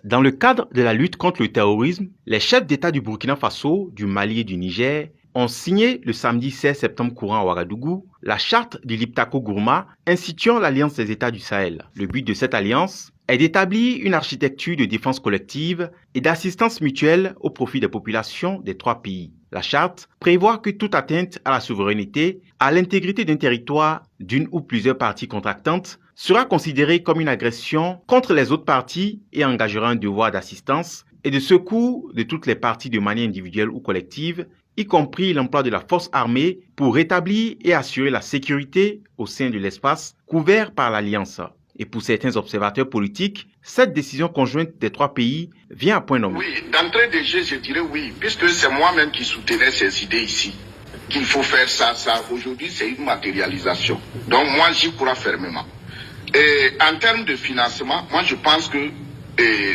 Dans le cadre de la lutte contre le terrorisme, les chefs d'État du Burkina Faso, du Mali et du Niger ont signé le samedi 16 septembre courant à Ouagadougou la charte du Liptako Gourma instituant l'Alliance des États du Sahel. Le but de cette alliance est d'établir une architecture de défense collective et d'assistance mutuelle au profit des populations des trois pays. La charte prévoit que toute atteinte à la souveraineté, à l'intégrité d'un territoire, d'une ou plusieurs parties contractantes, sera considérée comme une agression contre les autres parties et engagera un devoir d'assistance et de secours de toutes les parties de manière individuelle ou collective, y compris l'emploi de la force armée pour rétablir et assurer la sécurité au sein de l'espace couvert par l'Alliance. Et pour certains observateurs politiques, cette décision conjointe des trois pays vient à point nommé. Oui, d'entrée de jeu, je dirais oui, puisque c'est moi-même qui soutenais ces idées ici. Qu'il faut faire ça. Aujourd'hui, c'est une matérialisation. Donc moi, j'y crois fermement. Et en termes de financement, moi, je pense que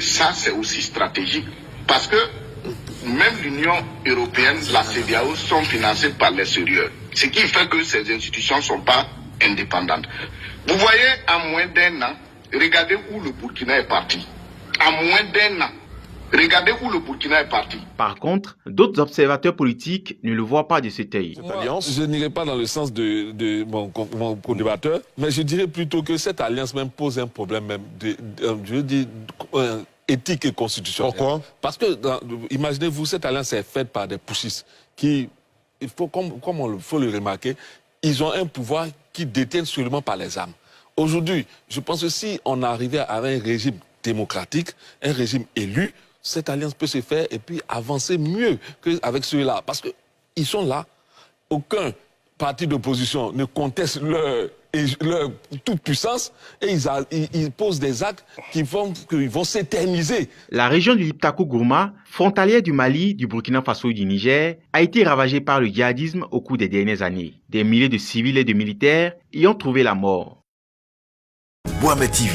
ça, c'est aussi stratégique. Parce que même l'Union européenne, la CEDEAO, sont financées par l'extérieur. Ce qui fait que ces institutions ne sont pas indépendantes. Vous voyez, en moins d'un an, regardez où le Burkina est parti. En moins d'un an, regardez où le Burkina est parti. Par contre, d'autres observateurs politiques ne le voient pas de cet œil. Cette alliance, je n'irai pas dans le sens de mon co-débatteur, mais je dirais plutôt que cette alliance même pose un problème même je veux dire, éthique et constitutionnelle. Pourquoi? Parce que, imaginez-vous, cette alliance est faite par des pushistes qui, il faut, comme il faut le remarquer, ils ont un pouvoir qui détiennent seulement par les armes. Aujourd'hui, je pense que si on arrivait à un régime démocratique, un régime élu, cette alliance peut se faire et puis avancer mieux qu'avec ceux-là. Parce qu'ils sont là, aucun parti d'opposition ne conteste leur toute-puissance et ils posent des actes qui vont s'éterniser. La région du Liptako Gourma, frontalière du Mali, du Burkina Faso et du Niger, a été ravagée par le djihadisme au cours des dernières années. Des milliers de civils et de militaires y ont trouvé la mort. Boama TV,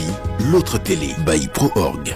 l'autre télé, by Pro Org.